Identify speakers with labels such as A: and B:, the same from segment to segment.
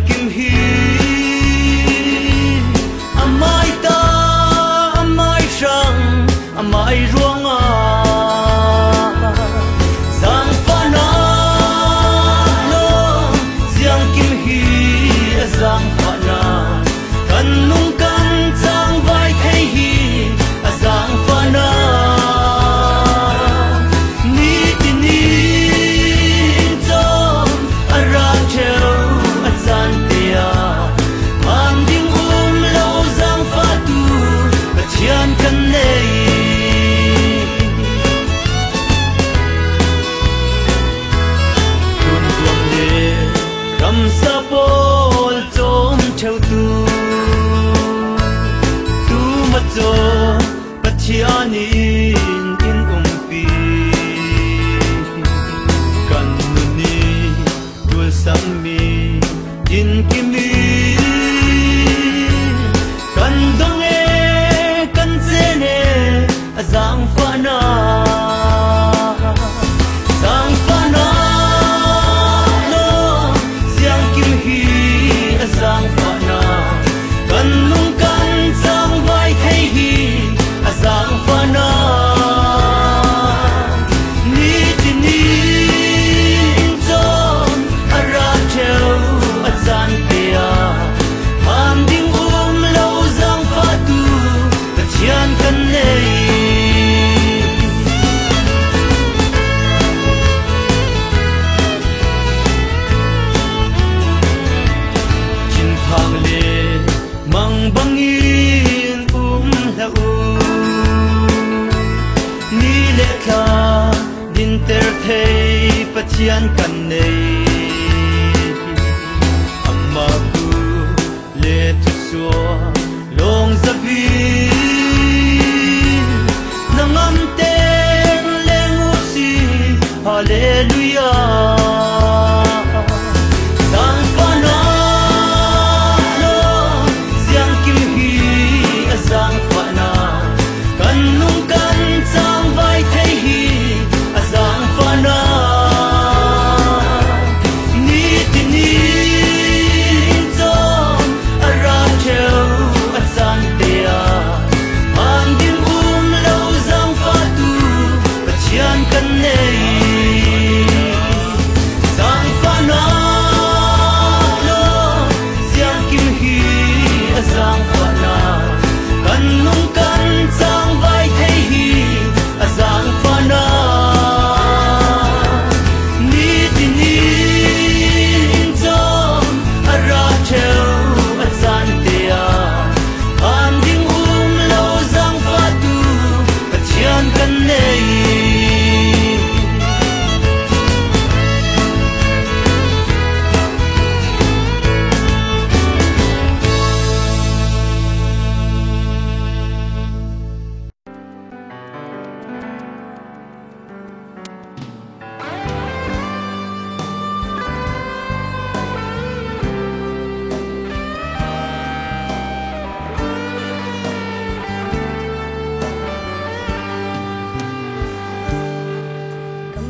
A: kim hi amai ta amai sang amai ruang a giang pha na lo giang kim hi giang pha na kan nung kan chang vai thei hi giang pha na ni ti ni cho ara cheu a chan tia man ding lo giang pha tu ka chian kan nei tun zuam le ram sa pol chom cheu tu ma cho pathian in umpi kan ni dul sang mi in kimi kan dong e kan zene azang fa na zang fa na lo siang kim hi azang fa na kan nung kan sang vai thei hi azang fa na ni ti ni zon ara cheu a chan tia han ding lo zang fa tu ka chian kan nei chin phang le mang bangin la u ni le kha din ter thei pathian kan nei amma ku le tu so long za vi nangam ten leng u si hallelujah sang fa na lo siang kim hi azang fa na kan nung kan chang vai thei hi azang fa na ni ti ni zon ara cheu a chan tia man din lo zang fa tu ka chian kan nei zang fa na lo siang kim hi azang fa na kan nung kan chang vai thei hi azang fa na ni ti ni zon ara cheu a chan tia han ding lo zang fa tu ka chian kan nei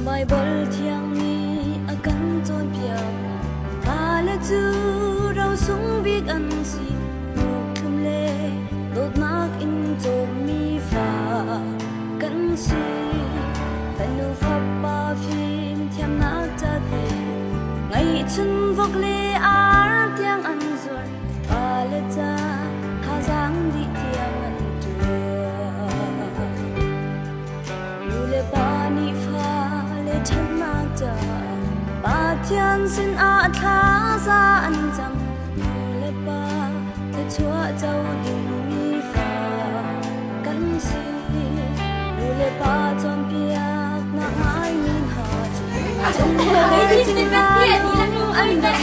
B: Bible thiang ni akan chon piang kala chu rau sung big an si thum le dot mak in chom mi fa kan si kanu fa pa phim thiam na cha the ngai chun vok le ar thiang an zor kala cha ha jang di thiang an tu le pa ni fa chân mạc chờ ba thiên xin a tha ra ăn chăm lệ ba thế chúa châu đình mi phà cắn si lệ ba trong piak na ai min hà trong đời chỉ ba nung anh đã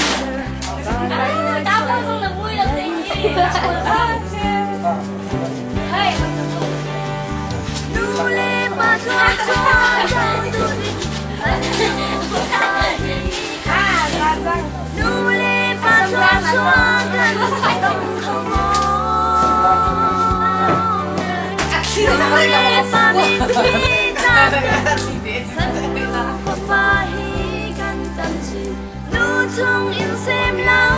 B: ba tay đau không là vui là tình lệ ba trong trong Nuli pasuan suan kan tong khomo Nuli pamimita Papahi kan tam chi Nu chung in xem lau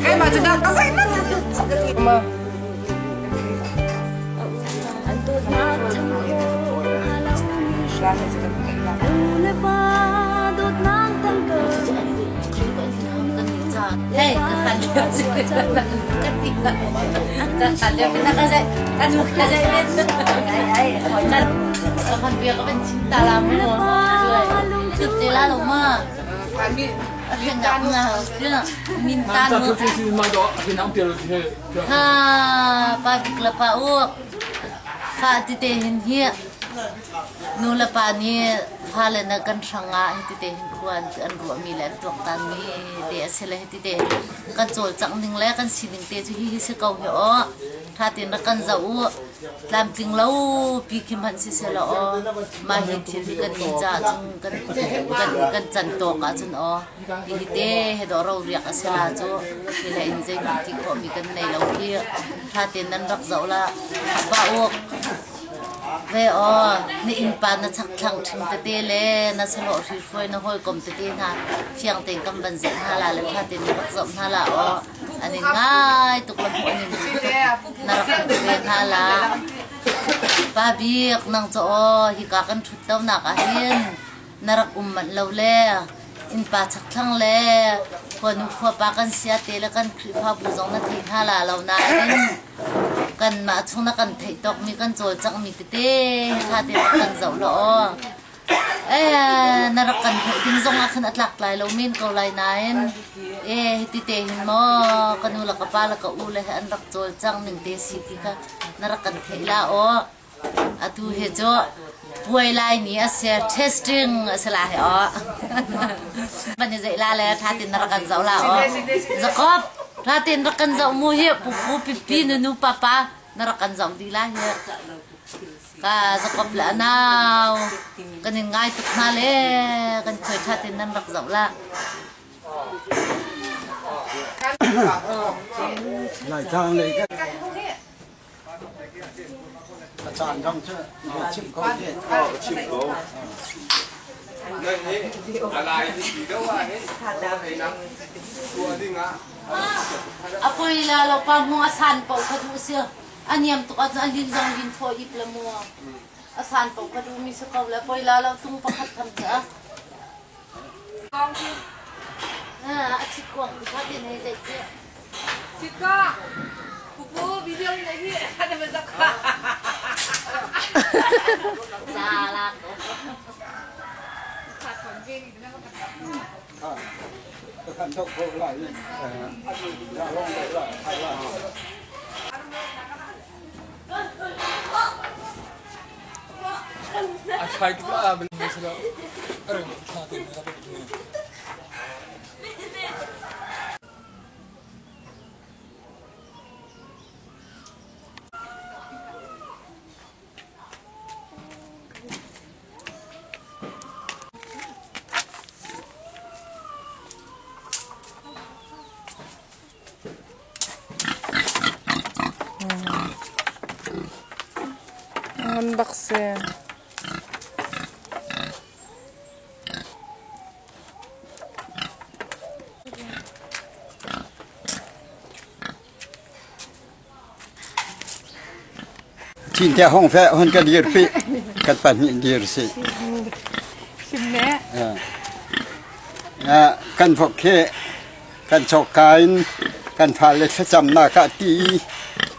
C: Cái mà chúng ta có phải mà
D: Hey, kan dia kita kasih kan kan dia kan cinta lama sudah lama minta pagi kelapa fa titehin hier nula pani halen kan sanga titehin kuan an ru mi le tok tan mi de sele tite kan chol chang ning le kan sining te chu hi se kau he o tha tin kan zau lam ting lo pi kim han si se lo o ma hi thil kan ni cha chung kan chan to ka chun o hi te he do ro riak asela chu hi le in je ki ko mi kan nei lo hi tha tin nan rak zau la ba o về ni in pa na chak thang thing te te le na selo ri foi na hoi kom te te na fiang teng kam ban zen ha la le pha te ni bak zom ha la o ani ngai tuk lam ho ni na rak te ha la pa bi nang cho hi ka kan thut taw na ka hin na rak man lo le in pa chak thang le ko nu kho pa kan sia te le kan khri pha bu zong na thei ha la lo na inกันมาช่วงนั้นกันถ่ายตอกมีกันโจจังมีเต้ท่าเดียวกันเจ้าหล่อนารักกันทิ้งทรงอาขันอัดหลักหลายเรามินเขาหลายนายติเตหินมอกันอุลักปาลักอูเลยอันรักโจจังหนึ่งเตสิที่ค่ะนารักกันเทล่าอะตูเฮโจป่วยลายนี้เสียเทสติ้งสลายมันจะใจลาเลยท่าตินนารักกันเจ้าหล่อจะครบRatin rakan zau mu he pu pipi nu papa narakan zau di la he ka zakop la naw kanin ngai tuk na le kan khoi thatin nan rak zau la
E: lại trang lấy cái tràn trong chứ chịu có gì chịu có
F: đây thế lại thì đâu à hết thấy lắm tua đi ngã
D: apoy la lo pa mo asan pa khadu sia aniam to at alin jang lin tho ip la mo asan pa khadu mi sa kaw la poy la lo tung pa khat tham cha achik ko ka din he dai che
C: Chika pupu video này hi ada mazak
D: sala
E: cái khăn thốc cô lại ăn ra lông lại hay là
F: अच्छा कि बड़ा बिल मसला अरे खा दे मेरा
C: unboxing
E: chín theo hông phệ hơn cái điều phi cái phần nhịn điều gì
C: chim nè
E: กันพวกเคกันชกกันกันพาเล็กจำนาคตี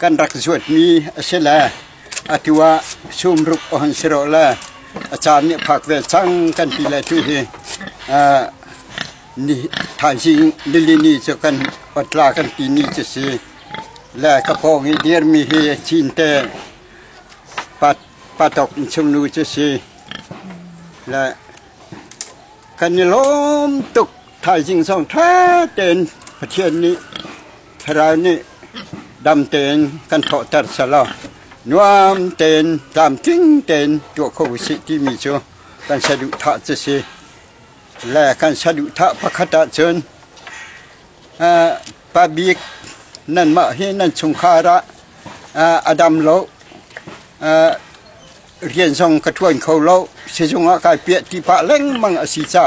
E: กันรักสวดมีเสละอาทิวะชุมรุกอันสิโรละอาจารย์เนี่ยผักเวชังกันปีละทุยนี่ทานสิงดิลินีจะกันอัตรากันปีนี้จะสิและกระพงเดียร์มีเฮชินเตปัดตกชมนูจะสิและกันล้มตกถ่ายจริงสองท่าเด่นประเทศนี้ไท rau ni đam tên kan thọ tar sala nuam tên đam ting tên tua khâu si ti mi cho kan sa du tha che se la kan sa du tha pakhata chon pa biek nan ma he nan chung khara adam lo rian song ka thuan khâu lo se jong a kai pia ti pa leng mang a si cha